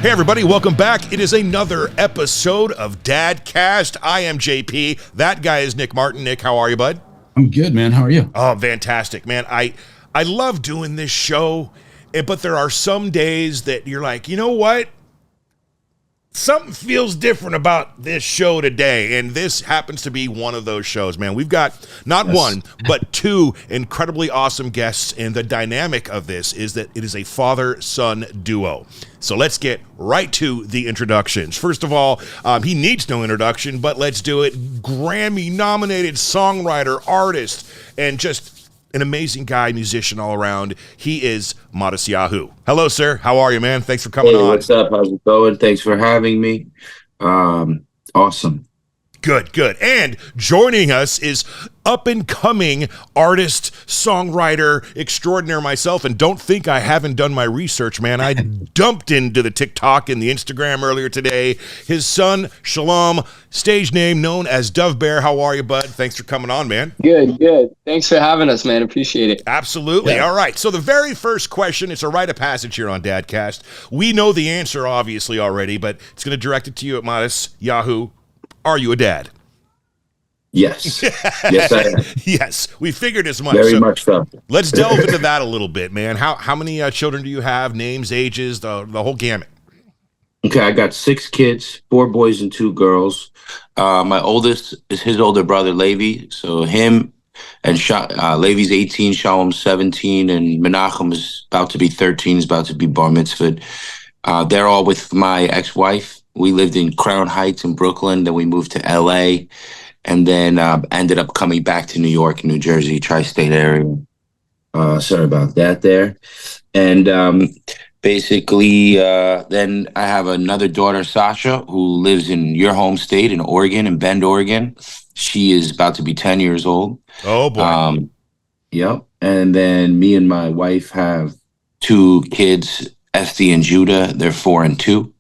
Hey everybody, welcome back. It is another episode of Dadcast. I am JP. That guy is Nick Martin. Nick, how are you, bud? I'm good, man. How are you? Oh, fantastic, man. I love doing this show, but there are some days that you're like, you know what? Something feels different about this show today, and this happens to be one of those shows, man. We've got not one, but two incredibly awesome guests, and the dynamic of this is that it is a father-son duo. So let's get right to the introductions. First of all, he needs no introduction, but let's do it. Grammy-nominated songwriter, artist, and just an amazing guy, musician all around. He is Matisyahu. Hello, sir. How are you, man? Thanks for coming on. What's up? How's it going? Thanks for having me. Awesome. Good. And joining us is up-and-coming artist, songwriter extraordinaire myself, and don't think I haven't done my research, man. I dumped into the TikTok and the Instagram earlier today. His son, Shalom, stage name known as Dovber. How are you, bud? Thanks for coming on, man. Good. Thanks for having us, man. Appreciate it. Absolutely. Yeah. All right. So the very first question, it's a rite of passage here on Dadcast. We know the answer, obviously, already, but it's going to direct it to you at Matisyahu. Are you a dad? Yes. Yes, I am. Yes, we figured as much. Very much so. Let's delve into that a little bit, man. How many children do you have? Names, ages, the whole gamut. Okay, I got 6 kids, 4 boys and 2 girls. My oldest is his older brother, Levi. So him and Levi's 18, Shalom's 17, and Menachem is about to be 13, is about to be bar mitzvahed. They're all with my ex-wife. We lived in Crown Heights in Brooklyn. Then we moved to L.A., and then ended up coming back to New York, New Jersey, tri-state area. Sorry about that there. And basically, then I have another daughter, Sasha, who lives in your home state in Oregon, in Bend, Oregon. She is about to be 10 years old. Oh, boy. Yep. And then me and my wife have 2 kids, Esty and Judah. They're 4 and 2.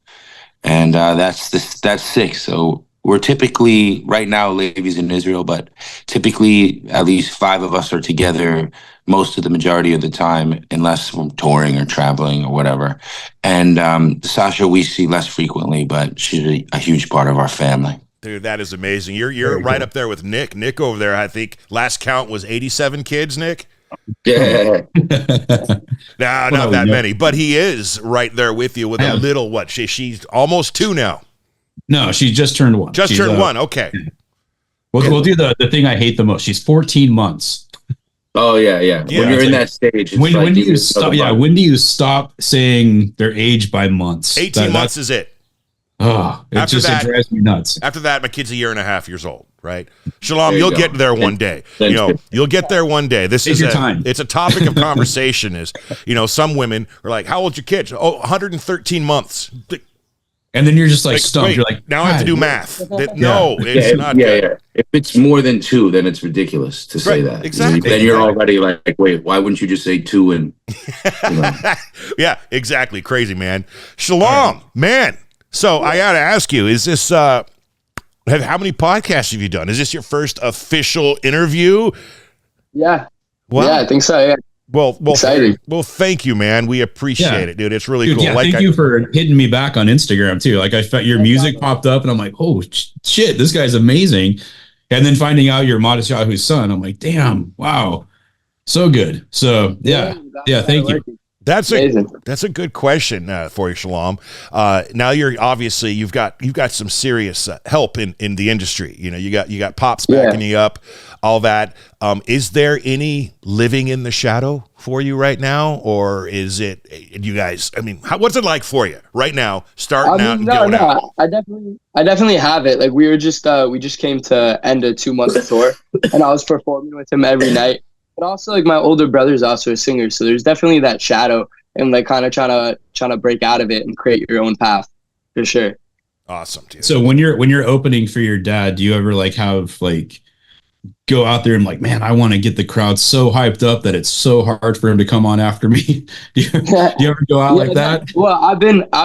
And that's 6. So we're typically, right now, Levi's in Israel, but typically at least 5 of us are together most of the majority of the time, unless we're touring or traveling or whatever. And Sasha, we see less frequently, but she's a huge part of our family. Dude, that is amazing. You're right up there with Nick. Nick over there, I think, last count was 87 kids, Nick? Yeah. Nah, not that many, but he is right there with you with a little, what, she's almost 2 now. No, she just turned 1. She's turned 1, okay. We'll do the thing I hate the most. She's 14 months. Oh, yeah. When you're in that stage. When do you stop? Yeah, when do you stop saying their age by months? 18 months is it. Oh, it drives me nuts. After that, my kid's 1.5 years old, right? Shalom, you'll get there one day. You'll get there one day. This is your time. It's a topic of conversation. Is some women are like, "How old's your kid?" Oh, 113 months. And then you're just like stumped. Wait, you're like, now I have to do math. No, it's not good. Yeah. If it's more than 2, then it's ridiculous to say that. Exactly. Then you're already like, wait, why wouldn't you just say 2? And Yeah, exactly. Crazy, man. Shalom, man. So I got to ask you, is this, how many podcasts have you done? Is this your first official interview? Yeah. Wow. Yeah, I think so, yeah. Well, exciting. Well, thank you, man. We appreciate it, dude. It's really cool. Yeah, thank you for hitting me back on Instagram, too. Like, I felt your music popped up, and I'm like, oh, shit, this guy's amazing. And then finding out you're Matisyahu's son, I'm like, damn, wow. So good. So, yeah, thank you. That's a good question for you, Shalom. Now you've got some serious help in the industry. You got pops backing you up, all that. Is there any living in the shadow for you right now, or is it you guys? I mean, what's it like for you right now? Starting out and going out. I definitely have it. Like we just came to end a 2-month tour, and I was performing with him every night. But also, like my older brother's also a singer, so there's definitely that shadow and like kind of trying to break out of it and create your own path, for sure. Awesome, dude. So when you're opening for your dad, do you ever like have like go out there and like, man, I want to get the crowd so hyped up that it's so hard for him to come on after me? do you ever go out like that? Well, I've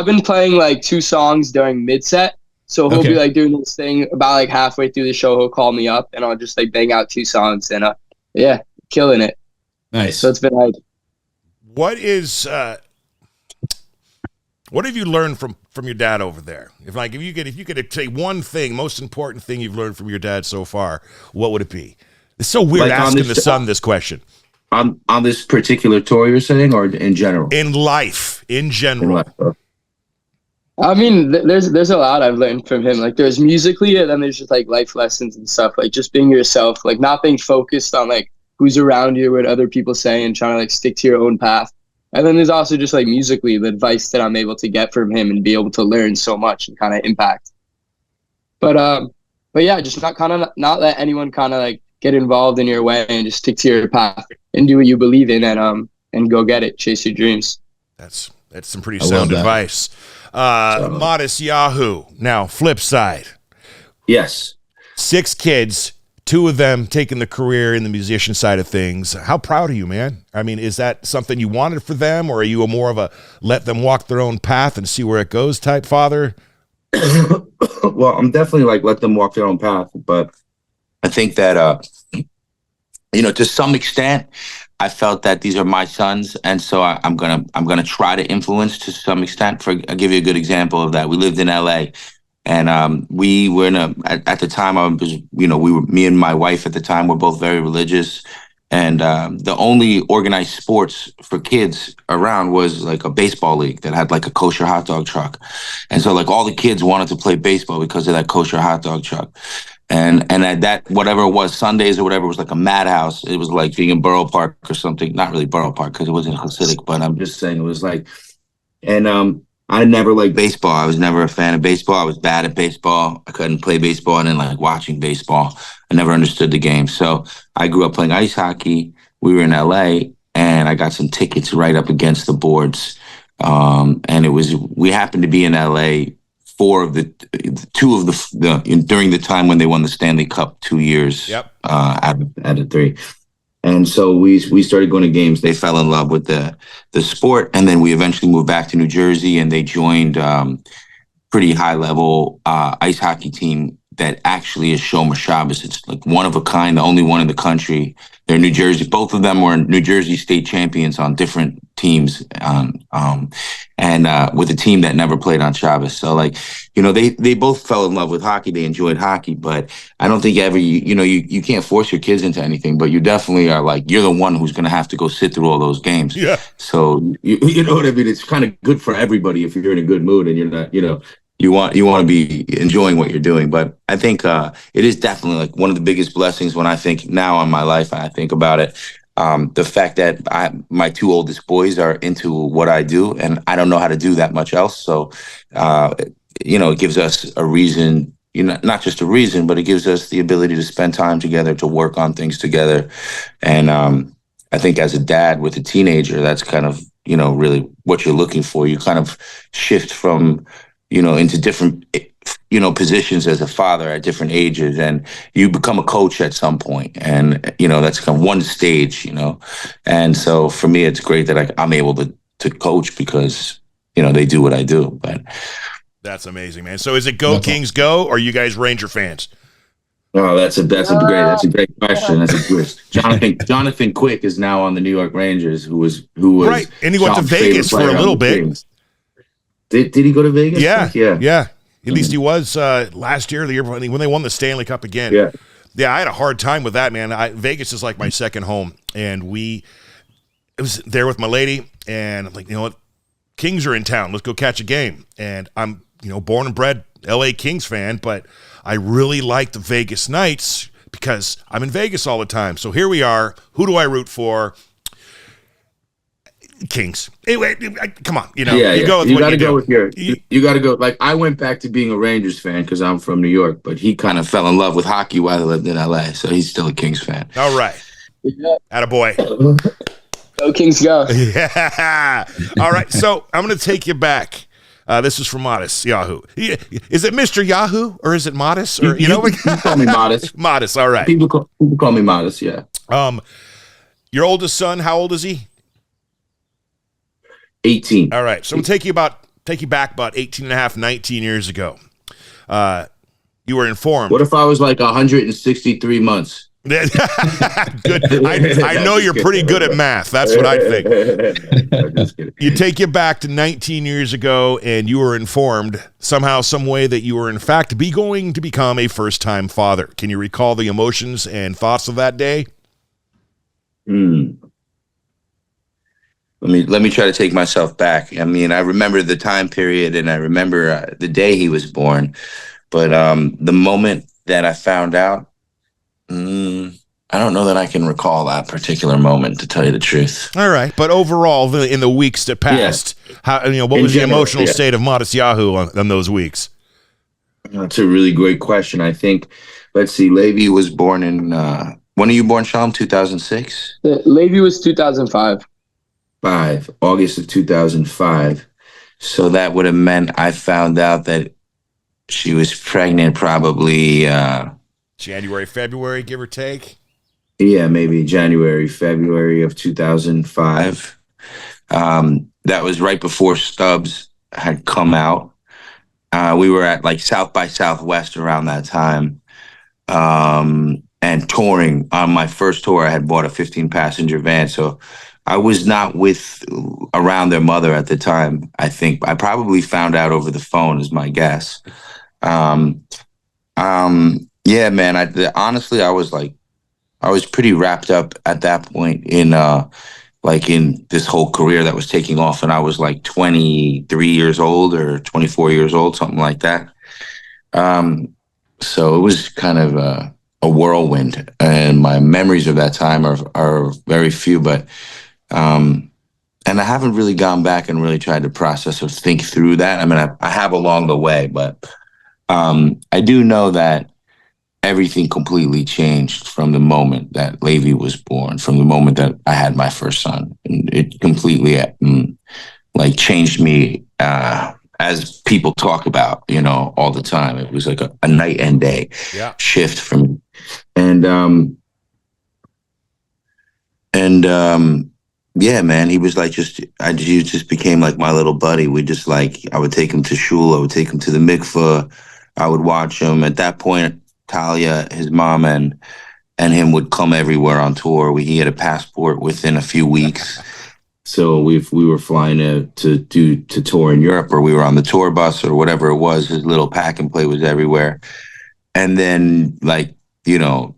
been playing like 2 songs during mid set. So he'll be like doing this thing about like halfway through the show. He'll call me up and I'll just like bang out 2 songs and killing it. Nice. So it's been like, what is What have you learned from your dad over there? If you could say one thing, most important thing you've learned from your dad so far, what would it be? It's so weird asking the son this question. On this particular tour, you're saying, or in general? In life, in general. I mean, there's a lot I've learned from him. Like, there's musically, and then there's just like life lessons and stuff. Like, just being yourself, like not being focused on like who's around you, what other people say, and trying to like stick to your own path. And then there's also just like musically, the advice that I'm able to get from him and be able to learn so much and kind of impact. But yeah, just not let anyone kind of like get involved in your way, and just stick to your path and do what you believe in, and go get it, chase your dreams. That's some pretty sound advice. Matisyahu. Now, flip side. Yes. 6 kids, 2 of them taking the career in the musician side of things. How proud are you, man? I mean, is that something you wanted for them, or are you more of a let them walk their own path and see where it goes type father? Well, I'm definitely like let them walk their own path, but I think that to some extent, I felt that these are my sons, and so I'm gonna try to influence to some extent. I'll give you a good example of that. We lived in LA, and we were at the time me and my wife at the time were both very religious, and the only organized sports for kids around was like a baseball league that had like a kosher hot dog truck, and so like all the kids wanted to play baseball because of that kosher hot dog truck. And at that, whatever it was, Sundays or whatever, it was like a madhouse. It was like being in Borough Park or something. Not really Borough Park because it wasn't Hasidic, but I'm just saying it was like, and I never liked baseball. I was never a fan of baseball. I was bad at baseball. I couldn't play baseball. I didn't like watching baseball. I never understood the game. So I grew up playing ice hockey. We were in LA, and I got some tickets right up against the boards. And we happened to be in LA during the time when they won the Stanley Cup 2 years out of 3. And so we started going to games. They fell in love with the sport. And then we eventually moved back to New Jersey, and they joined pretty high level ice hockey team that actually is Shomer Shabbos. It's like one of a kind, the only one in the country. They're New Jersey. Both of them were New Jersey state champions on different teams, and with a team that never played on Shabbos. So like, they both fell in love with hockey. They enjoyed hockey, but I don't think you can't force your kids into anything, but you definitely are like, you're the one who's going to have to go sit through all those games. Yeah. So you know what I mean? It's kind of good for everybody if you're in a good mood and you're not, you want to be enjoying what you're doing. But I think it is definitely like one of the biggest blessings when I think now on my life, and I think about it, the fact that my 2 oldest boys are into what I do, and I don't know how to do that much else. So, it gives us a reason, not just a reason, but it gives us the ability to spend time together, to work on things together. And I think as a dad with a teenager, that's kind of, really what you're looking for. You kind of shift from into different, positions as a father at different ages, and you become a coach at some point. And, that's kind of one stage, and so for me, it's great that I'm able to coach because, they do what I do. But that's amazing, man. So is it Go Kings Go, or are you guys Ranger fans? Oh, that's a great question. That's a good Jonathan Quick is now on the New York Rangers, who was right, and he went to Vegas for a little bit. Did he go to Vegas? Yeah. At least he was last year, the year when they won the Stanley Cup again. Yeah. I had a hard time with that, man. Vegas is like my second home, and it was there with my lady, and I'm like, you know what, Kings are in town. Let's go catch a game. And I'm, born and bred LA Kings fan, but I really like the Vegas Knights because I'm in Vegas all the time. So here we are. Who do I root for? Kings. Anyway, come on, you go with what you do. You got to go. Like, I went back to being a Rangers fan because I'm from New York, but he kind of fell in love with hockey while he lived in LA, so he's still a Kings fan. All right, attaboy. Go Kings, go. Yeah. All right, so I'm going to take you back. This is from Matisyahu. Is it Mr. Yahoo or is it Modest? Or you call me Modest. Modest. All right. People call me Modest. Yeah. Your oldest son, how old is he? 18. All right. So we'll take you back about 18 and a half, 19 years ago. You were informed. What if I was like 163 months? Good. I know you're pretty good at math. That's what I think. I'm just kidding. You take you back to 19 years ago, and you were informed somehow, some way that you were in fact going to become a first-time father. Can you recall the emotions and thoughts of that day? Let me try to take myself back. I mean, I remember the time period, and I remember the day he was born, but the moment that I found out, I don't know that I can recall that particular moment, to tell you the truth. All right, but overall, in the weeks that passed, what was the emotional state of Matisyahu on those weeks? That's a really great question. I think, let's see, Levi was born in, when are you born, Shalom? 2006? Levi was 2005. August of 2005. So that would have meant I found out that she was pregnant probably January, February, give or take. Yeah, maybe January, February of 2005. That was right before Stubbs had come out. We were at like South by Southwest around that time, and touring. On my first tour, I had bought a 15-passenger van, so I was not around their mother at the time. I think I probably found out over the phone, is my guess. Yeah, man. Honestly, I was pretty wrapped up at that point in this whole career that was taking off, and I was like 23 years old or 24 years old, something like that. So it was kind of a whirlwind, and my memories of that time are very few, but and I haven't really gone back and really tried to process or think through that. I mean, I have along the way, but I do know that everything completely changed from the moment that Levi was born, from the moment that I had my first son. And it completely changed me, as people talk about, all the time. It was like a night and day shift for me. And yeah, man, he was like he just became like my little buddy. I would take him to shul, I would take him to the mikveh, I would watch him. At that point, Talia, his mom, and him would come everywhere on tour. He had a passport within a few weeks. So we were flying to tour in Europe, or we were on the tour bus or whatever it was. His little pack and play was everywhere. And then 12,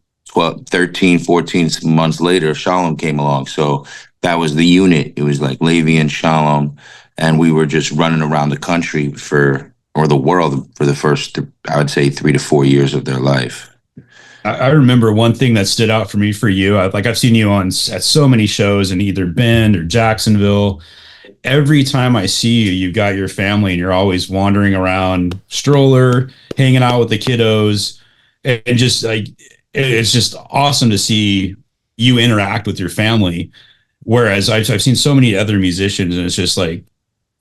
13, 14 months later, Shalom came along. So that was the unit. It was like Levi and Shalom. And we were just running around the country or the world for the first, I would say, 3 to 4 years of their life. I remember one thing that stood out for me for you. I've seen you at so many shows in either Bend or Jacksonville. Every time I see you, you've got your family and you're always wandering around, stroller, hanging out with the kiddos. And just it's just awesome to see you interact with your family. Whereas I've seen so many other musicians, and it's just like,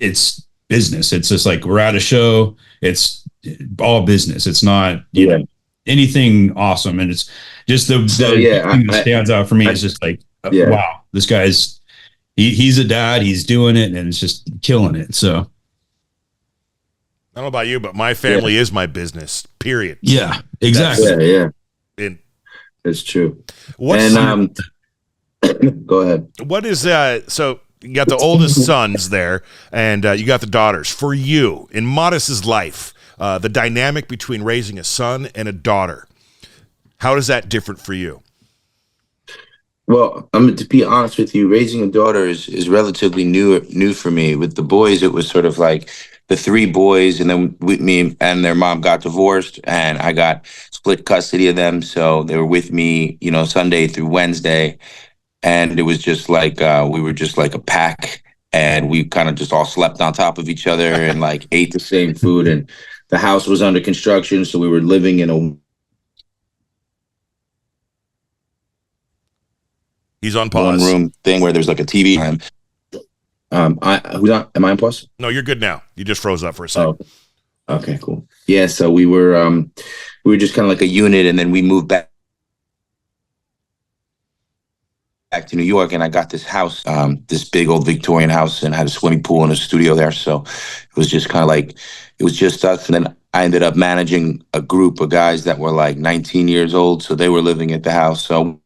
it's business. It's just like, we're at a show, it's all business. It's not anything awesome. And it's just the thing that stands out for me is just like, wow, this guy's he's a dad, he's doing it, and it's just killing it. So I don't know about you, but my family is my business, period. Yeah, exactly. It's true. Go ahead. What is so you got the oldest sons there, and you got the daughters. For you, in Modest's life, the dynamic between raising a son and a daughter, how is that different for you? Well, to be honest with you, raising a daughter is relatively new for me. With the boys, it was sort of like the 3 boys, and then me and their mom got divorced, and I got split custody of them. So they were with me, Sunday through Wednesday. And it was just like, we were just like a pack, and we kind of just all slept on top of each other and like ate the same food. And the house was under construction, so we were living in He's on pause. 1-room thing where there's like a TV. Am I on pause? No, you're good now. You just froze up for a second. Oh, okay, cool. Yeah, so we were just kind of like a unit, and then we moved back to New York, and I got this house, this big old Victorian house, and had a swimming pool and a studio there. So it was just kind of like, it was just us. And then I ended up managing a group of guys that were like 19 years old. So they were living at the house. So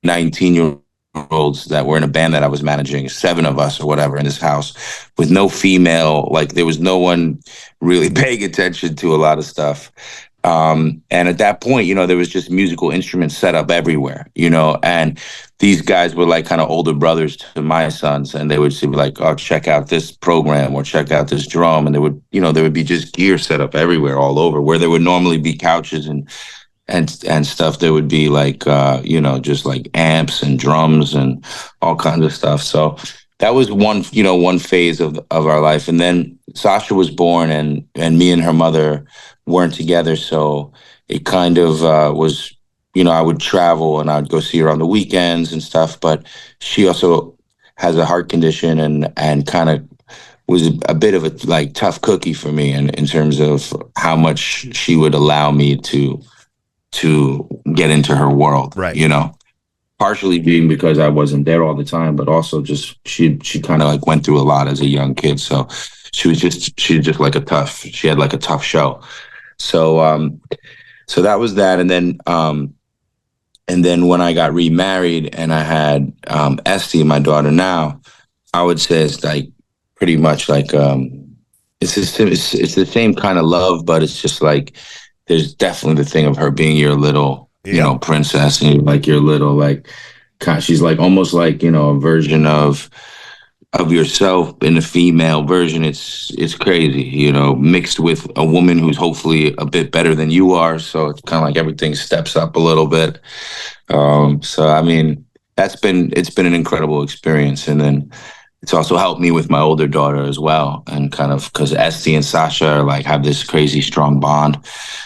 19-year-olds that were in a band that I was managing, 7 of us or whatever in this house with no female, like there was no one really paying attention to a lot of stuff. And at that point, there was just musical instruments set up everywhere, and these guys were like kind of older brothers to my sons, and they would be like, oh, check out this program or check out this drum. And there would be just gear set up everywhere all over where there would normally be couches and stuff. There would be like, just like amps and drums and all kinds of stuff. So that was one phase of our life. And then Sasha was born and me and her mother weren't together. So it kind of was, I would travel and I'd go see her on the weekends and stuff. But she also has a heart condition and kind of was a bit of a like tough cookie for me in terms of how much she would allow me to get into her world, right? Partially being because I wasn't there all the time, but also just she kind of like went through a lot as a young kid. So she had like a tough show. So that was that. And then when I got remarried and I had Esty, my daughter now, I would say it's like pretty much like it's the same kind of love, but it's just like there's definitely the thing of her being your little, princess, and like your little like she's like almost like a version of yourself in a female version. It's crazy, mixed with a woman who's hopefully a bit better than you are. So it's kind of like everything steps up a little bit. So I mean, it's been an incredible experience, and then it's also helped me with my older daughter as well, and kind of because Esty and Sasha are like have this crazy strong bond.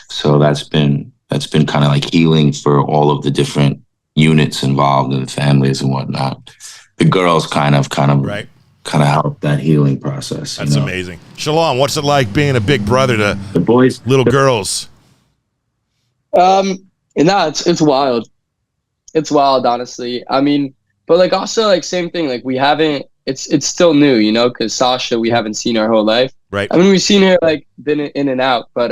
So that's been kind of like healing for all of the different units involved in the families and whatnot. The girls kind of right. Kind of help that healing process. That's amazing. Shalom, what's it like being a big brother to the boys, little girls? It's wild. It's wild, honestly. I mean, but like also like same thing. Like we haven't. It's still new, because Sasha we haven't seen our whole life. Right. I mean, we've seen her like been in and out, but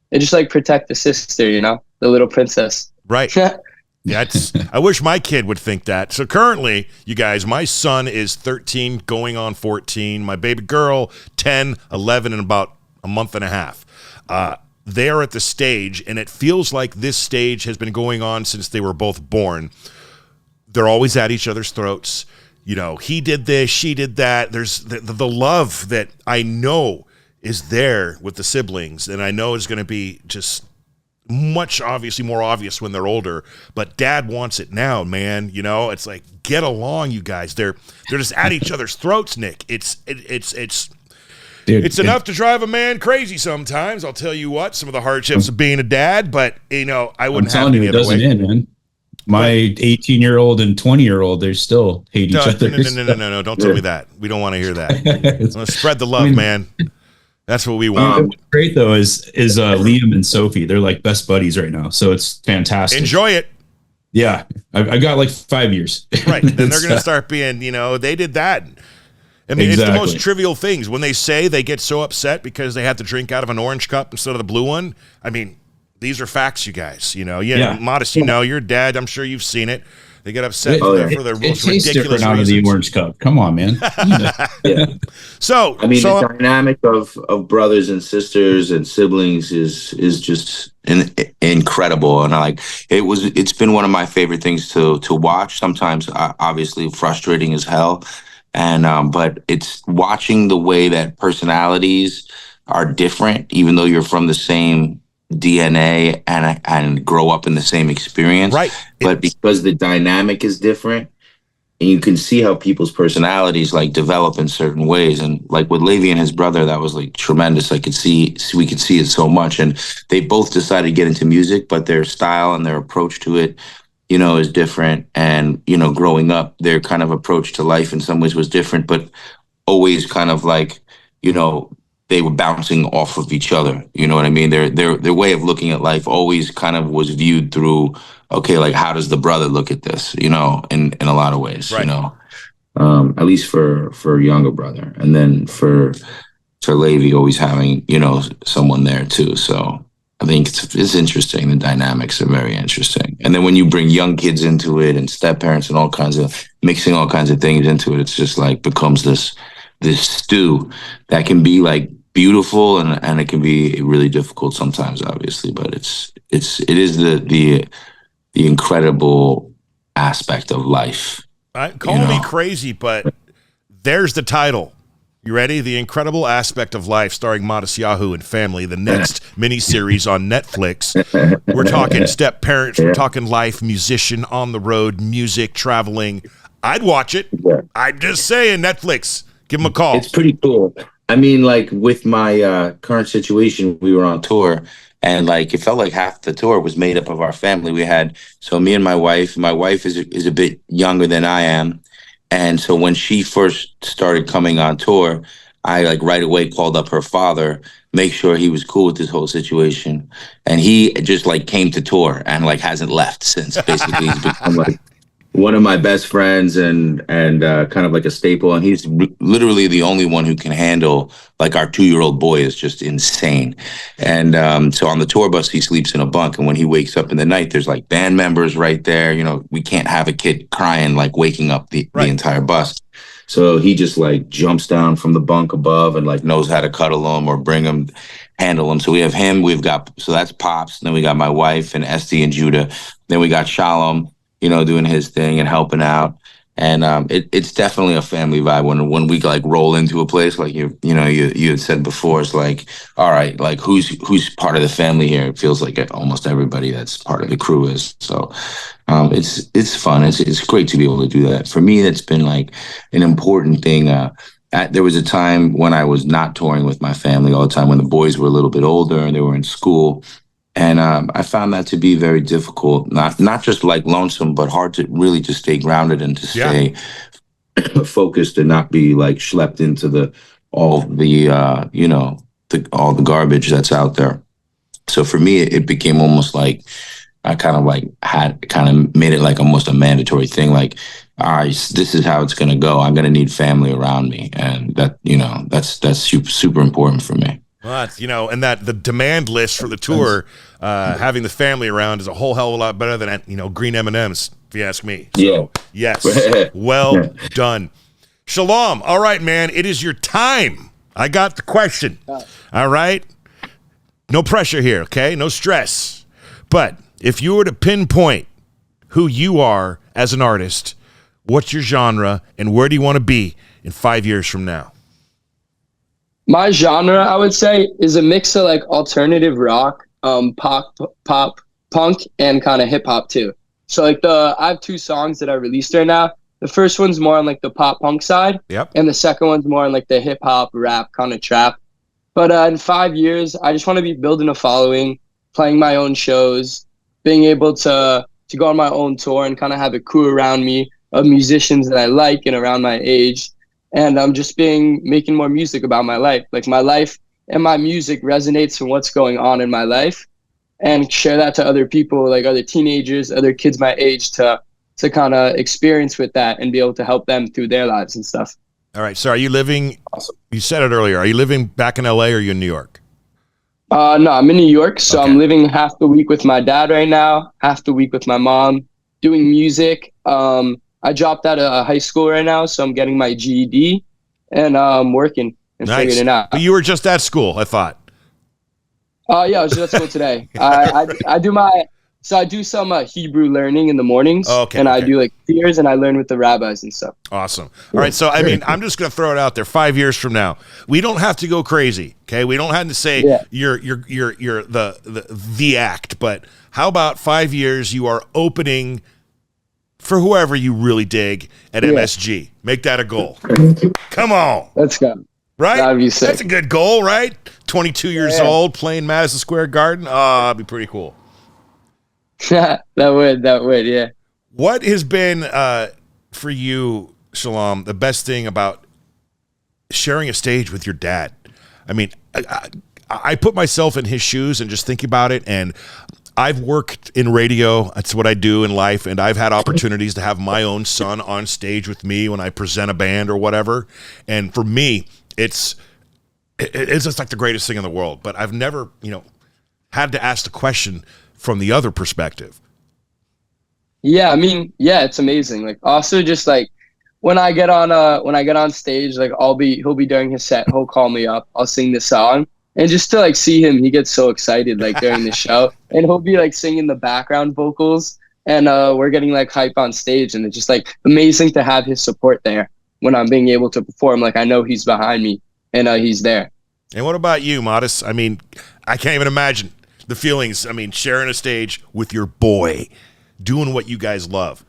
they just like protect the sister, the little princess. Right. Yeah, I wish my kid would think that. So currently, you guys, my son is 13 going on 14. My baby girl, 10, 11, and about a month and a half. They are at the stage, and it feels like this stage has been going on since they were both born. They're always at each other's throats. He did this, she did that. There's the love that I know is there with the siblings, and I know is going to be just much obviously more obvious when they're older, but dad wants it now, man. It's like, get along, you guys. They're just at each other's throats, Nick. It's Dude, it's enough to drive a man crazy sometimes. I'll tell you what, some of the hardships of being a dad, but I wouldn't have it it doesn't end, man. My 18-year-old and 20-year-old, they still hate each other. No, don't tell me that. We don't want to hear that. Let's spread the love, man. That's what we want. What's great though is Liam and Sophie. They're like best buddies right now, so it's fantastic. Enjoy it. Yeah, I got like 5 years. Right, then they're gonna start being, they did that. I mean, It's the most trivial things. When they say they get so upset because they have to drink out of an orange cup instead of the blue one. I mean, these are facts, you guys. Modest. Your dad. I'm sure you've seen it. They get upset for the most ridiculous out of the orange cup. Come on, man. So, I mean, the dynamic of brothers and sisters and siblings is just incredible, and it's been one of my favorite things to watch. Sometimes, obviously, frustrating as hell, and but it's watching the way that personalities are different, even though you're from the same DNA and grow up in the same experience, right? But because the dynamic is different, and you can see how people's personalities like develop in certain ways, and like with Levi and his brother, that was like tremendous. We could see it so much, and they both decided to get into music, but their style and their approach to it, is different. And growing up, their kind of approach to life in some ways was different, but always kind of like they were bouncing off of each other. You know what I mean? Their way of looking at life always kind of was viewed through, okay, like how does the brother look at this? In a lot of ways, right. At least for a younger brother. And then for for Levi always having, someone there too. So I think it's interesting. The dynamics are very interesting. And then when you bring young kids into it and step parents and mixing all kinds of things into it, it's just like becomes this stew that can be like beautiful and it can be really difficult sometimes, obviously. But it is the incredible aspect of life. Call me crazy, but there's the title. You ready? The Incredible Aspect of Life, starring Matisyahu and Family, the next miniseries on Netflix. We're talking step parents, we're talking life, musician, on the road, music, traveling. I'd watch it. Yeah. I'm just saying, Netflix, give them a call. It's pretty cool. I mean, like with my current situation, we were on tour, and like it felt like half the tour was made up of our family. So me and my wife is a bit younger than I am. And so when she first started coming on tour, I like right away called up her father, make sure he was cool with this whole situation. And he just like came to tour and like hasn't left since. Basically, he's become like one of my best friends and kind of like a staple. And he's literally the only one who can handle like our 2-year-old boy is just insane. And so on the tour bus, he sleeps in a bunk. And when he wakes up in the night, there's like band members right there. We can't have a kid crying, like waking up the entire bus. So he just like jumps down from the bunk above and like knows how to cuddle him or handle him. So we have him. So that's Pops. Then we got my wife and Esty and Judah. Then we got Shalom, doing his thing and helping out. And it's definitely a family vibe when we like roll into a place like you had said before. It's like, all right, like who's part of the family here? It feels like almost everybody that's part of the crew is. So it's fun. It's great to be able to do that. For me, that's been like an important thing. There was a time when I was not touring with my family all the time, when the boys were a little bit older and they were in school. And I found that to be very difficult, not just like lonesome, but hard to really just stay grounded and to stay focused and not be like schlepped into all the garbage that's out there. So for me, it became almost like I kind of made it like almost a mandatory thing. Like, all right, this is how it's going to go. I'm going to need family around me. And that's super, super important for me. Well, and that the demand list for the tour, having the family around is a whole hell of a lot better than, green M&Ms, if you ask me. So, yes. Well done. Shalom. All right, man. It is your time. I got the question. All right. No pressure here, okay? No stress. But if you were to pinpoint who you are as an artist, what's your genre, and where do you want to be in 5 years from now? My genre, I would say, is a mix of like alternative rock, pop, punk, and kind of hip hop too. So like I have 2 songs that I released right now. The first one's more on like the pop punk side, and the second one's more on like the hip hop, rap, kind of trap. But in 5 years, I just want to be building a following, playing my own shows, being able to go on my own tour and kind of have a crew around me of musicians that I like and around my age. And I'm just making more music about my life. Like my life and my music resonates with what's going on in my life, and share that to other people, like other teenagers, other kids my age, to kind of experience with that and be able to help them through their lives and stuff. All right. So are you living, you said it earlier, are you living back in LA or are you in New York? No, I'm in New York. So okay. I'm living half the week with my dad right now, half the week with my mom, doing music. I dropped out of high school right now, so I'm getting my GED and working and figuring it out. But you were just at school, I thought. Yeah, I was just at school today. I do some Hebrew learning in the mornings, I do like fears, and I learn with the rabbis and stuff. Awesome. All right, so I mean, I'm just going to throw it out there. 5 years from now, we don't have to go crazy, okay? We don't have to say you're the act, but how about 5 years you are opening for whoever you really dig at MSG? Make that a goal. Come on. Let's go. Right? That'd be sick. That's a good goal, right? 22 years old, playing Madison Square Garden. That'd be pretty cool. that would, yeah. What has been, for you, Shalom, the best thing about sharing a stage with your dad? I mean, I put myself in his shoes and just think about it, and I've worked in radio. That's what I do in life, and I've had opportunities to have my own son on stage with me when I present a band or whatever. And for me, it's it's just like the greatest thing in the world. But I've never, had to ask the question from the other perspective. Yeah, I mean, yeah, it's amazing. Like also just like when I get on stage, like he'll be doing his set, he'll call me up, I'll sing the song. And just to like see him, he gets so excited like during the show. And he'll be like singing the background vocals and we're getting like hype on stage, and it's just like amazing to have his support there when I'm being able to perform. Like I know he's behind me and he's there. And what about you, Modest? I mean, I can't even imagine the feelings. I mean, sharing a stage with your boy, doing what you guys love.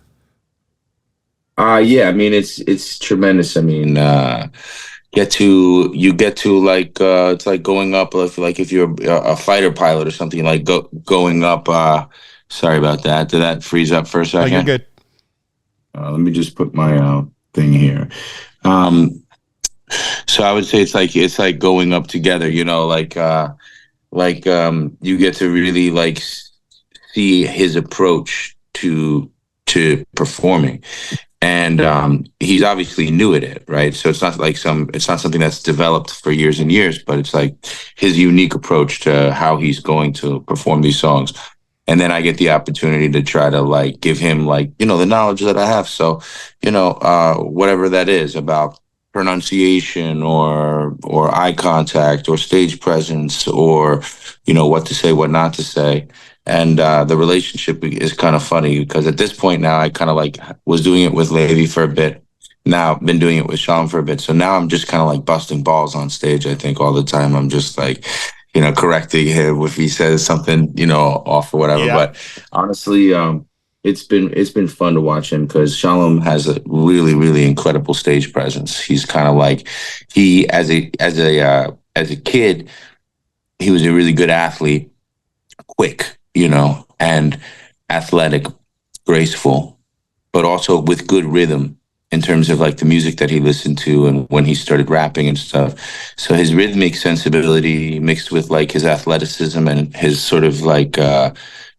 Yeah, I mean it's tremendous. I mean, you get to like it's like going up if you're a fighter pilot or something, like going up. Sorry about that. Did that freeze up for a second? Oh, you're good. Let me just put my thing here. So I would say it's like going up together. You get to really like see his approach to performing. And he's obviously new at it, right? So it's not something that's developed for years and years, but it's like his unique approach to how he's going to perform these songs. And then I get the opportunity to try to like give him like, the knowledge that I have. So, whatever that is about pronunciation or eye contact or stage presence or, what to say, what not to say. And the relationship is kind of funny because at this point now I kind of like was doing it with Levi for a bit. Now I've been doing it with Shalom for a bit. So now I'm just kind of like busting balls on stage. I think all the time I'm just like, correcting him if he says something, off or whatever. Yeah. But honestly, it's been fun to watch him because Shalom has a really, really incredible stage presence. He's kind of like as a kid, he was a really good athlete, quick, and athletic, graceful, but also with good rhythm in terms of like the music that he listened to and when he started rapping and stuff. So his rhythmic sensibility mixed with like his athleticism and his sort of like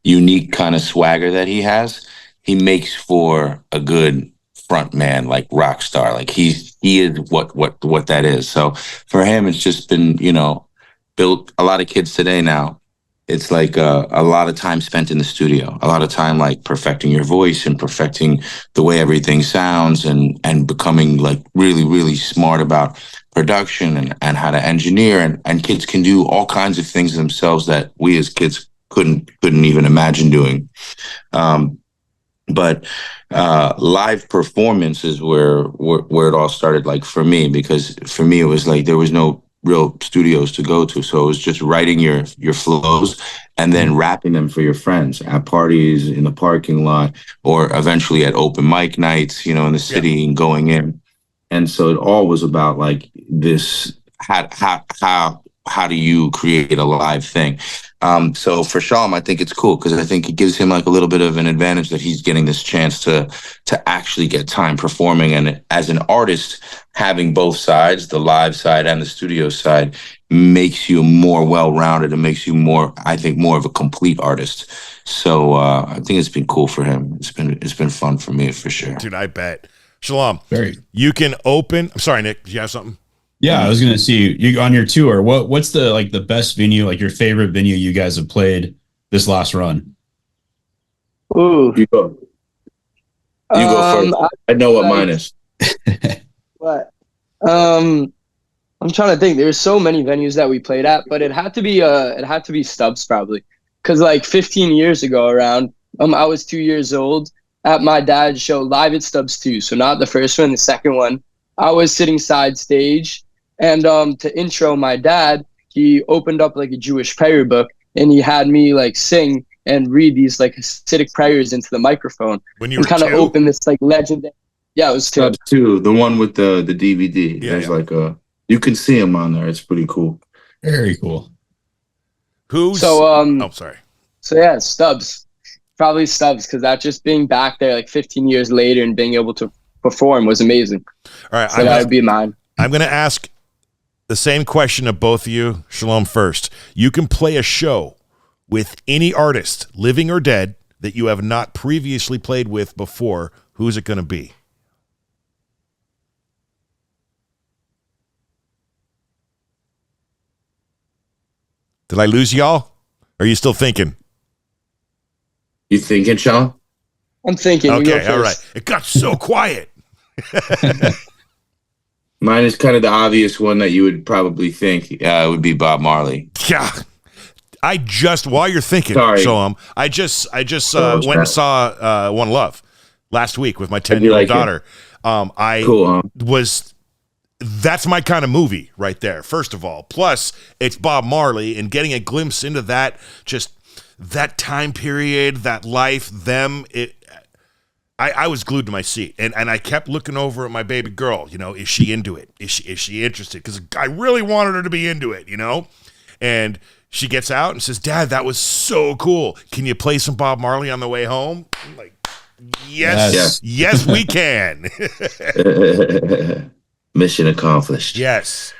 unique kind of swagger that he has, he makes for a good front man, like rock star. Like he is what that is. So for him, it's just been, built a lot of kids today now. It's like a lot of time spent in the studio, a lot of time like perfecting your voice and perfecting the way everything sounds and becoming like really, really smart about production and how to engineer. And kids can do all kinds of things themselves that we as kids couldn't even imagine doing. But live performance is where it all started, like for me, because for me, it was like there was no real studios to go to. So it was just writing your flows and then rapping them for your friends at parties, in the parking lot, or eventually at open mic nights, in the city and going in. And so it all was about like this, how do you create a live thing? So for Shalom, I think it's cool because I think it gives him like a little bit of an advantage that he's getting this chance to actually get time performing. And as an artist, having both sides, the live side and the studio side, makes you more well-rounded and makes you more of a complete artist. So I think it's been cool for him. It's been fun for me for sure. Dude, I bet. Shalom, you can open. I'm sorry, Nick. Do you have something? Yeah, I was gonna see you on your tour. What's the best venue, like your favorite venue you guys have played this last run? Ooh, you go first. I know what mine is. What? I'm trying to think. There's so many venues that we played at, but it had to be Stubbs probably, because like 15 years ago around, I was 2 years old at my dad's show live at Stubbs too. So not the first one, the second one. I was sitting side stage. And to intro my dad, he opened up like a Jewish prayer book and he had me like sing and read these like Hasidic prayers into the microphone. When you were kind of open this like legendary. Yeah, it was two. Two, the one with the DVD. Yeah, There's like you can see him on there. It's pretty cool. Very cool. Who's sorry. So yeah, Stubbs. Probably Stubbs, because that just being back there like 15 years later and being able to perform was amazing. All right, so that would be mine. I'm gonna ask the same question of both of you. Shalom first. You can play a show with any artist, living or dead, that you have not previously played with before. Who's it going to be? Did I lose y'all? Are you still thinking? You thinking, Sean? I'm thinking. You go Okay, all right. first. It got so quiet. Mine is kind of the obvious one that you would probably think would be Bob Marley. Yeah. While you're thinking, Sorry. Shalom, I just went and saw One Love last week with my How'd you 10-year-old like it? daughter. Cool, huh? That's my kind of movie right there, first of all. Plus, it's Bob Marley, and getting a glimpse into that, just that time period, that life, I was glued to my seat, and I kept looking over at my baby girl. Is she into it? Is she interested? Because I really wanted her to be into it, And she gets out and says, "Dad, that was so cool. Can you play some Bob Marley on the way home?" I'm like, yes, we can. Mission accomplished. Yes.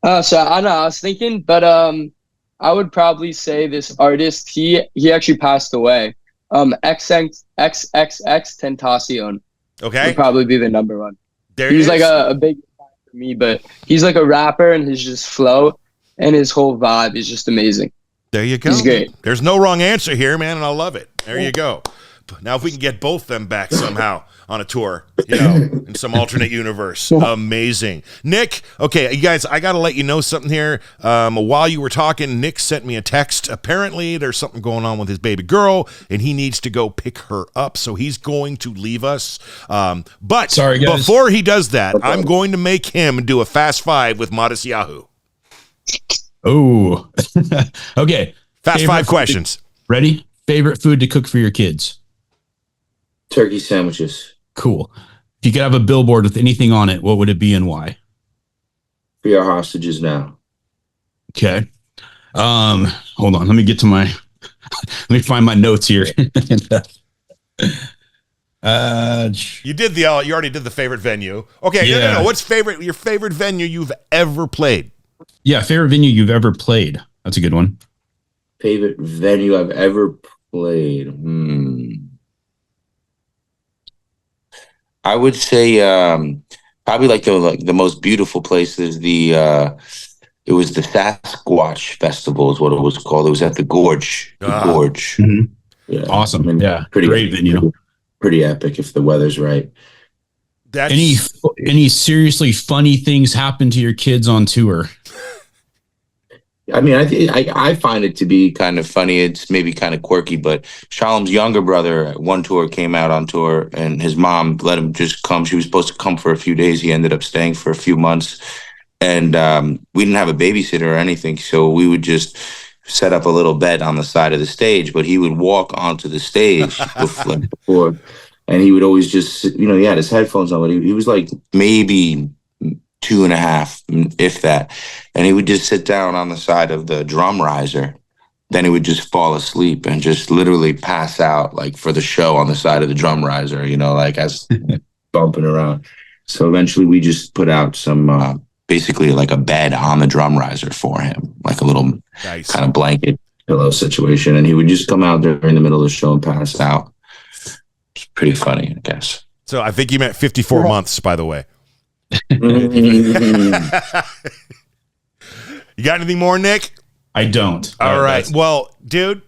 So I know I was thinking, but I would probably say this artist. He actually passed away. XXX Tentacion Okay. would probably be the number one. There He's it like is. a big fan for me, but he's like a rapper, and his just flow and his whole vibe is just amazing. There you go. He's great. There's no wrong answer here, man, and I love it. There you go. Now, if we can get both them back somehow on a tour, in some alternate universe, amazing. Nick, okay, you guys, I got to let you know something here. While you were talking, Nick sent me a text. Apparently, there's something going on with his baby girl, and he needs to go pick her up, so he's going to leave us. But Sorry, guys. Before he does that, I'm going to make him do a Fast Five with Matisyahu. Oh, okay. Fast Five questions. Ready? Favorite food to cook for your kids? Turkey sandwiches. Cool. If you could have a billboard with anything on it, what would it be and why? Free our hostages now. Okay. Hold on. Let me get to let me find my notes here. You already did the favorite venue. Okay. Yeah. No. What's your favorite venue you've ever played? Yeah. Favorite venue you've ever played. That's a good one. Favorite venue I've ever played. I would say probably like the most beautiful place is it was the Sasquatch Festival is what it was called. It was at the Gorge. Gorge. Mm-hmm. Yeah. Awesome. Pretty Great venue. Pretty epic if the weather's right. Any seriously funny things happen to your kids on tour? I mean, I find it to be kind of funny. It's maybe kind of quirky, but Shalom's younger brother at one tour came out on tour, and his mom let him just come. She was supposed to come for a few days. He ended up staying for a few months, and we didn't have a babysitter or anything, so we would just set up a little bed on the side of the stage. But he would walk onto the stage before, and he would always just, he had his headphones on, but he was like maybe 2.5, if that. And he would just sit down on the side of the drum riser. Then he would just fall asleep and just literally pass out, like for the show on the side of the drum riser, like as bumping around. So eventually we just put out some, basically like a bed on the drum riser for him, like a little kind of blanket pillow situation. And he would just come out during the middle of the show and pass out. It's pretty funny, I guess. So I think you meant 54 months, by the way. You got anything more, Nick? I don't. All right. Well, dude.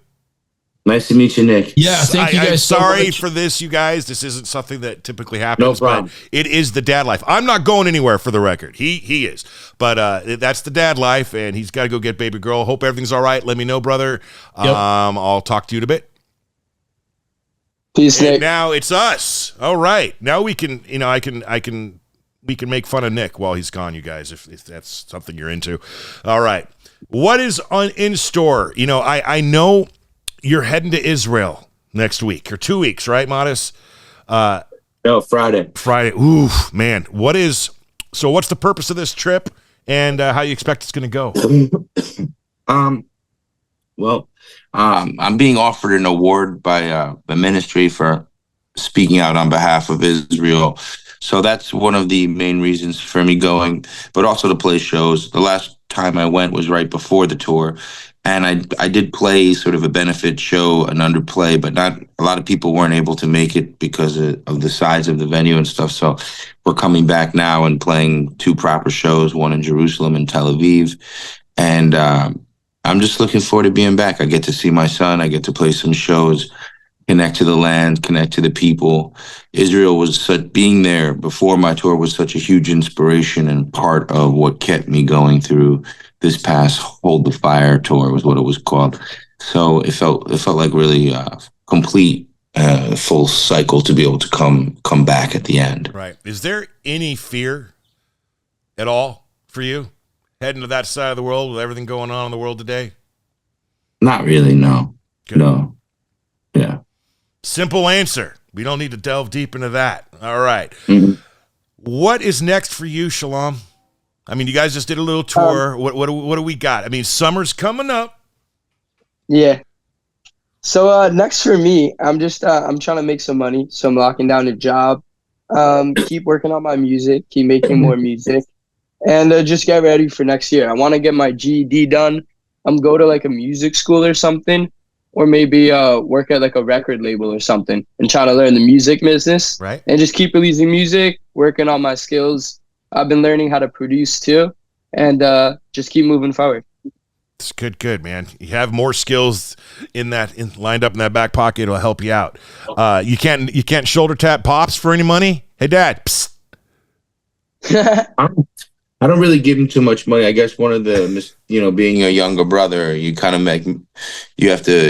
Nice to meet you, Nick. Yeah, thank you guys. I'm sorry so for this, you guys. This isn't something that typically happens. No problem. But it is the dad life. I'm not going anywhere for the record. He is. But that's the dad life, and he's got to go get baby girl. Hope everything's all right. Let me know, brother. Yep. I'll talk to you in a bit. Peace, Nick. And now it's us. All right. Now we can, we can make fun of Nick while he's gone, you guys, if that's something you're into. All right. What is in store? I know you're heading to Israel next week or 2 weeks, right, Matis? No, Friday. Oof, man. What's the purpose of this trip and how you expect it's going to go? I'm being offered an award by the ministry for speaking out on behalf of Israel. So that's one of the main reasons for me going, but also to play shows. The last time I went was right before the tour, And I did play sort of a benefit show, an underplay, but not a lot of people weren't able to make it because of the size of the venue and stuff. So we're coming back now and playing 2 proper shows, one in Jerusalem and Tel Aviv. And I'm just looking forward to being back. I get to see my son. I get to play some shows, connect to the land, connect to the people. Israel being there before my tour was such a huge inspiration and part of what kept me going through this past Hold the Fire tour was what it was called. So it felt like really complete, full cycle to be able to come back at the end. Right. Is there any fear at all for you heading to that side of the world with everything going on in the world today? Not really, no. Good. No. Yeah. Simple answer. We don't need to delve deep into that. All right. Mm-hmm. What is next for you, Shalom? I mean, you guys just did a little tour. What do we got? I mean, summer's coming up. Yeah. So next for me, I'm trying to make some money. So I'm locking down a job. Keep working on my music, keep making more music, and just get ready for next year. I want to get my GED done. I'm go to like a music school or something, or maybe work at like a record label or something and try to learn the music business. Right. And just keep releasing music, working on my skills. I've been learning how to produce too, and just keep moving forward. It's good, man. You have more skills lined up in that back pocket. It'll help you out. You can't shoulder tap pops for any money. Hey, Dad. Psst. I don't really give him too much money. I guess one of the, being a younger brother, you have to,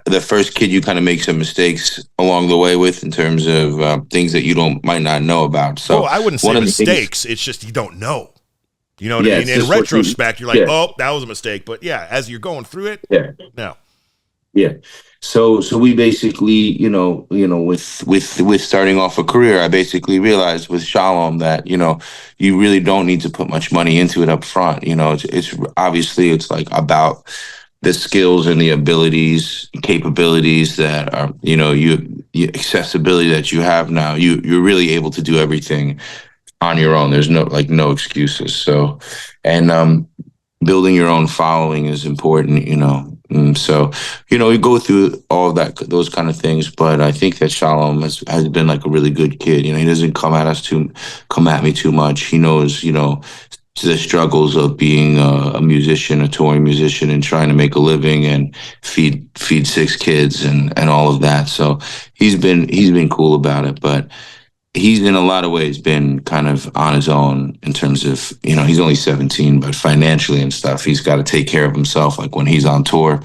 the first kid you kind of make some mistakes along the way with in terms of things that you might not know about. So I wouldn't say mistakes. It's just you don't know. You know what I mean? In retrospect, you're like, oh, that was a mistake. But yeah, as you're going through it, no. Yeah. So we basically, with starting off a career, I basically realized with Shalom that, you really don't need to put much money into it up front. It's obviously it's like about the skills and the abilities, capabilities that are, accessibility that you have now. You're really able to do everything on your own. There's no excuses. So, and building your own following is important, So, we go through all those kind of things, but I think that Shalom has been like a really good kid. He doesn't come at me too much. He knows, the struggles of being a musician, a touring musician, and trying to make a living and feed 6 kids and all of that. So he's been cool about it, but he's in a lot of ways been kind of on his own in terms of, he's only 17, but financially and stuff, he's got to take care of himself. Like when he's on tour,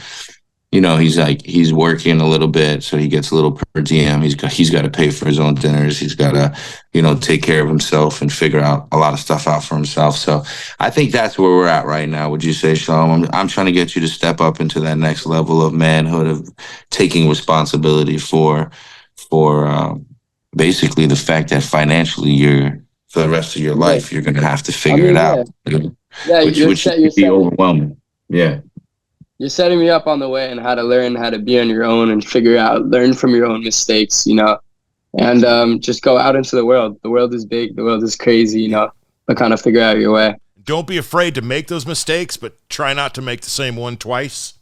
he's working a little bit, so he gets a little per diem. He's got to pay for his own dinners. He's got to, take care of himself and figure out a lot of stuff out for himself. So I think that's where we're at right now. Would you say, Shalom? I'm trying to get you to step up into that next level of manhood, of taking responsibility for basically the fact that financially for the rest of your life, you're going to have to figure it out. Yeah, which could be overwhelming. Yeah. You're setting me up on the way and how to learn how to be on your own and learn from your own mistakes, and just go out into the world. The world is big. The world is crazy, but kind of figure out your way. Don't be afraid to make those mistakes, but try not to make the same one twice.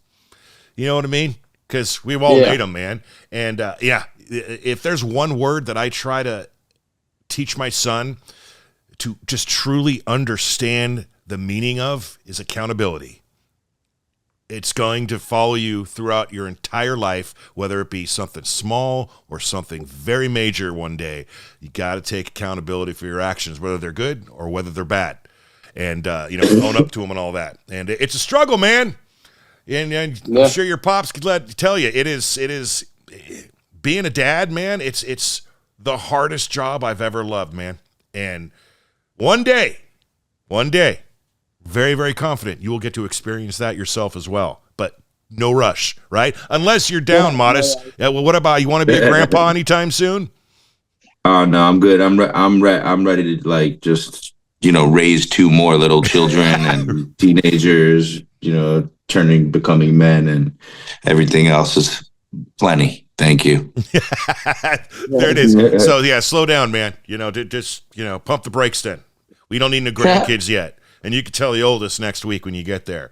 You know what I mean? Because we've all made them, man. And if there's one word that I try to teach my son to just truly understand the meaning of, is accountability. It's going to follow you throughout your entire life, whether it be something small or something very major one day. You got to take accountability for your actions, whether they're good or whether they're bad, and own up to them and all that. And it's a struggle, man. And I'm sure your pops could tell you it is being a dad, man. It's the hardest job I've ever loved, man. And one day, very, very confident you will get to experience that yourself as well. But no rush, right? Unless you're down, Modest. Yeah, well, what about you? Want to be a grandpa anytime soon? Oh no, I'm good. I'm ready to just raise 2 more little children and teenagers. Becoming men, and everything else is plenty. Thank you. There it is. So slow down, man. Just pump the brakes then. We don't need no grandkids yet. And you can tell the oldest next week when you get there.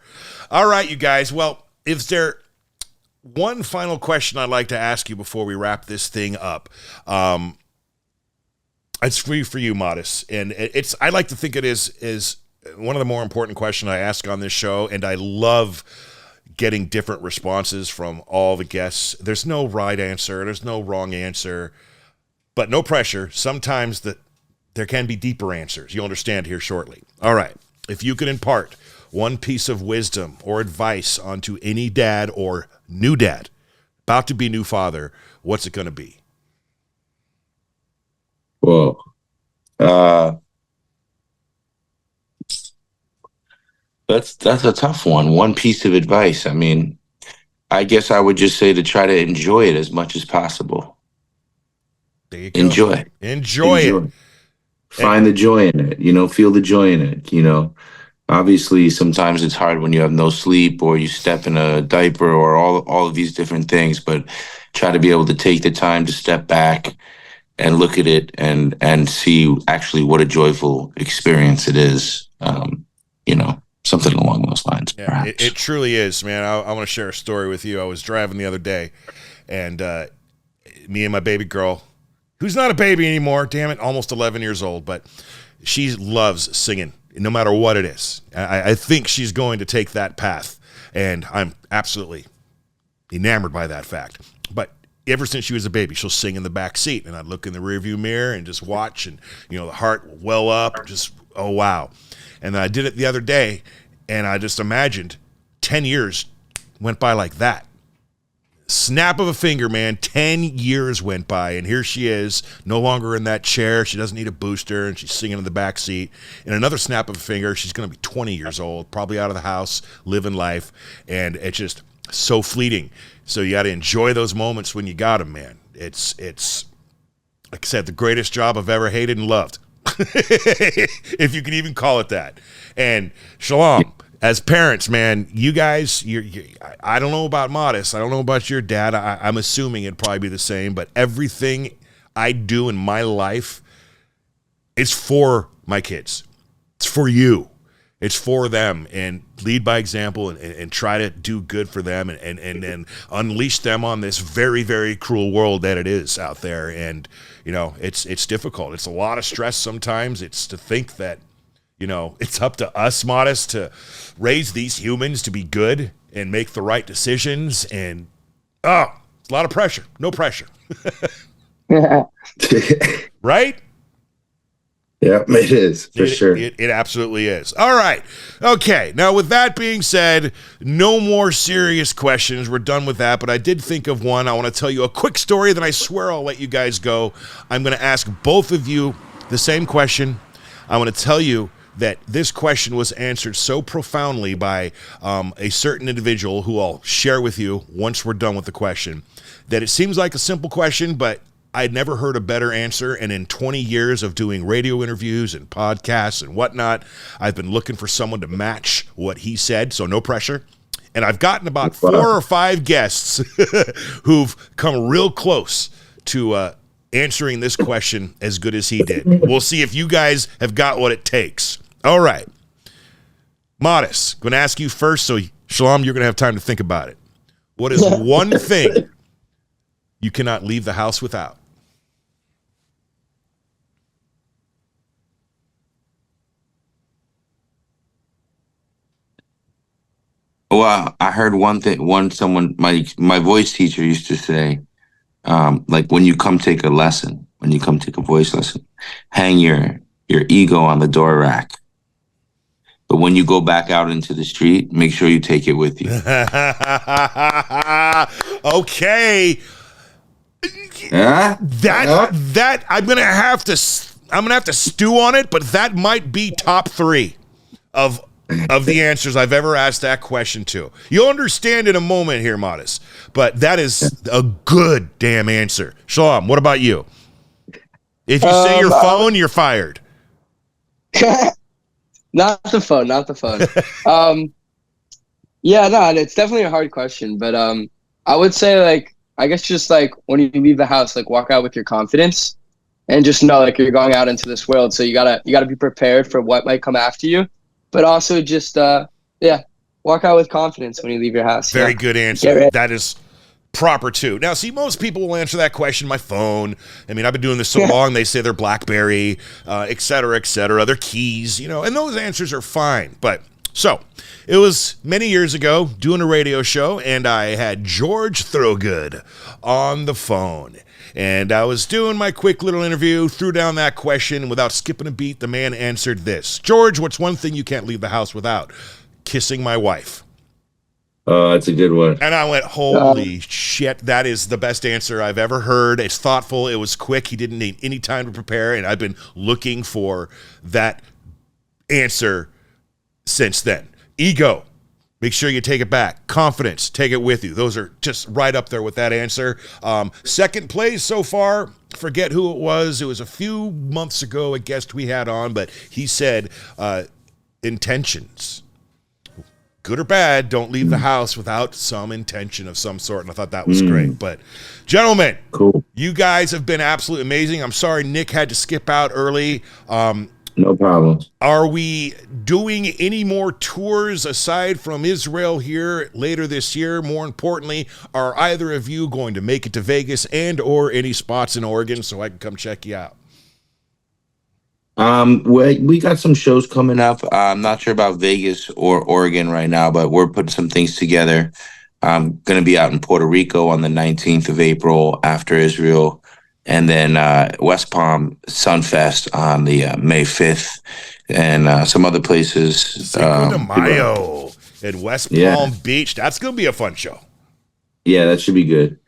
All right, you guys. Well, is there one final question I'd like to ask you before we wrap this thing up? It's for you, Matis. And I like to think it is one of the more important questions I ask on this show, and I love getting different responses from all the guests. There's no right answer. There's no wrong answer, but no pressure. Sometimes there can be deeper answers. You'll understand here shortly. All right. If you could impart one piece of wisdom or advice onto any dad or new dad, about to be new father, what's it going to be? Whoa. That's a tough one. One piece of advice. I mean, I guess I would just say to try to enjoy it as much as possible. There you go. Enjoy it. Find the joy in it, feel the joy in it, Obviously, sometimes it's hard when you have no sleep or you step in a diaper or all of these different things, but try to be able to take the time to step back and look at it and see actually what a joyful experience it is, something along those lines. Yeah, it truly is, man. I want to share a story with you. I was driving the other day, and me and my baby girl, who's not a baby anymore, damn it, almost 11 years old, but she loves singing, no matter what it is. I think she's going to take that path, and I'm absolutely enamored by that fact. But ever since she was a baby, she'll sing in the back seat, and I'd look in the rearview mirror and just watch, and the heart will well up, just, oh, wow. And I did it the other day, and I just imagined 10 years went by like that. Snap of a finger, man, 10 years went by, and here she is, no longer in that chair. She doesn't need a booster, and she's singing in the back seat. In another snap of a finger, she's going to be 20 years old, probably out of the house, living life, and it's just so fleeting. So you got to enjoy those moments when you got them, man. It's like I said, the greatest job I've ever hated and loved. If you can even call it that. And Shalom, as parents, man, you guys, I don't know about Matis. I don't know about your dad. I'm assuming it'd probably be the same, but everything I do in my life is for my kids. It's for you. It's for them, and lead by example and try to do good for them and unleash them on this very, very cruel world that it is out there. And, it's difficult. It's a lot of stress sometimes. It's to think that, it's up to us, Modest, to raise these humans to be good and make the right decisions. And, it's a lot of pressure. No pressure. Right? Yeah, it is, for sure. It absolutely is. All right. Okay. Now, with that being said, no more serious questions. We're done with that, but I did think of one. I want to tell you a quick story, then I swear I'll let you guys go. I'm going to ask both of you the same question. I want to tell you that this question was answered so profoundly by a certain individual who I'll share with you once we're done with the question, that it seems like a simple question, but I'd never heard a better answer, and in 20 years of doing radio interviews and podcasts and whatnot, I've been looking for someone to match what he said, so no pressure. And I've gotten about 4 or 5 guests who've come real close to answering this question as good as he did. We'll see if you guys have got what it takes. All right. Modest, going to ask you first, so Shalom, you're going to have time to think about it. What is one thing you cannot leave the house without? Well, I heard one thing. My voice teacher used to say, like when you come take a voice lesson, hang your ego on the door rack. But when you go back out into the street, make sure you take it with you. Okay. That I'm gonna have to stew on it, but that might be top 3 of the answers I've ever asked that question to. You'll understand in a moment here, Modest, but that is a good damn answer. Shalom, what about you? If you say your phone, you're fired. Not the phone. Yeah, no, it's definitely a hard question, but I would say I guess just when you leave the house, walk out with your confidence and just know you're going out into this world. So you gotta be prepared for what might come after you. but also just walk out with confidence when you leave your house. Very you know? good answer. That is proper too. Now, see, most people will answer that question my phone. I mean, I've been doing this so long, they say their BlackBerry, et cetera, their keys, you know, and those answers are fine. But so it was many years ago doing a radio show, and I had George Thorogood on the phone. And I was doing my quick little interview, threw down that question, and without skipping a beat, the man answered this. George, what's one thing you can't leave the house without? Kissing my wife. Oh, that's a good one. And I went, holy shit, that is the best answer I've ever heard. It's thoughtful. It was quick. He didn't need any time to prepare. And I've been looking for that answer since then. Ego, make sure you take it back. Confidence, take it with you. Those are just right up there with that answer. Second place so far, forget who it was. It was a few months ago, a guest we had on, but he said intentions. Good or bad, don't leave the house without some intention of some sort. And I thought that was great. But gentlemen, cool. You guys have been absolutely amazing. I'm sorry Nick had to skip out early. No problem. Are we doing any more tours aside from Israel here later this year? More importantly, are either of you going to make it to Vegas and or any spots in Oregon so I can come check you out? We got some shows coming up. I'm not sure about Vegas or Oregon right now, but we're putting some things together. I'm going to be out in Puerto Rico on the 19th of April after Israel, and then West Palm Sunfest on the May 5th, and some other places. Cinco de Mayo in West Palm Beach. That's going to be a fun show. Yeah, that should be good.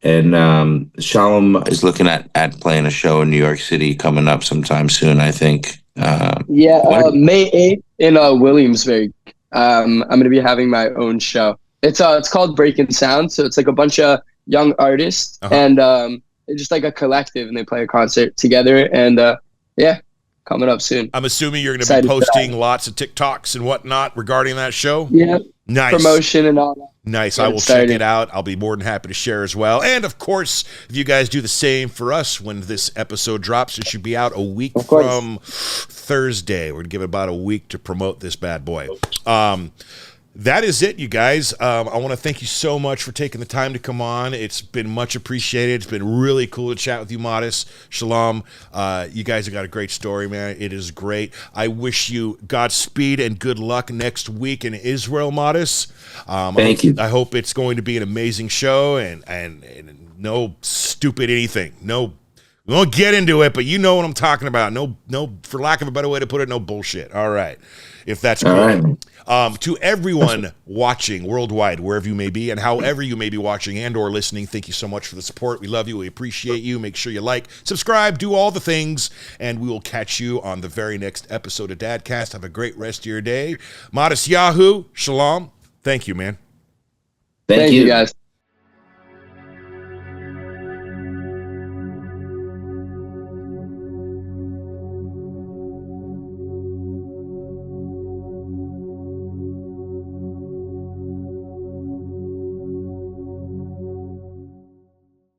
And Shalom is looking at playing a show in New York City coming up sometime soon, I think. May 8th in Williamsburg. I'm going to be having my own show. It's called Breaking Sound, so it's like a bunch of young artists, and they're just like a collective, and they play a concert together, and coming up soon. I'm assuming you're going to be posting lots of TikToks and whatnot regarding that show? Yeah. Nice. Promotion and all that. Nice. I will check it out. I'll be more than happy to share as well. And, of course, if you guys do the same for us when this episode drops, it should be out a week from Thursday. We're going to give it about a week to promote this bad boy. That is it, you guys. I want to thank you so much for taking the time to come on. It's been much appreciated. It's been really cool to chat with you, Matis. Shalom. You guys have got a great story, man. It is great. I wish you Godspeed and good luck next week in Israel, Matis. Thank you. I hope it's going to be an amazing show and no stupid anything. No, we won't get into it, but you know what I'm talking about. No, for lack of a better way to put it, no bullshit. All right. If that's cool. Right. To everyone watching worldwide, wherever you may be and however you may be watching and or listening, thank you so much for the support. We love you. We appreciate you. Make sure you like, subscribe, do all the things, and we will catch you on the very next episode of Dadcast. Have a great rest of your day. Matisyahu, Shalom. Thank you, man. Thank you, guys.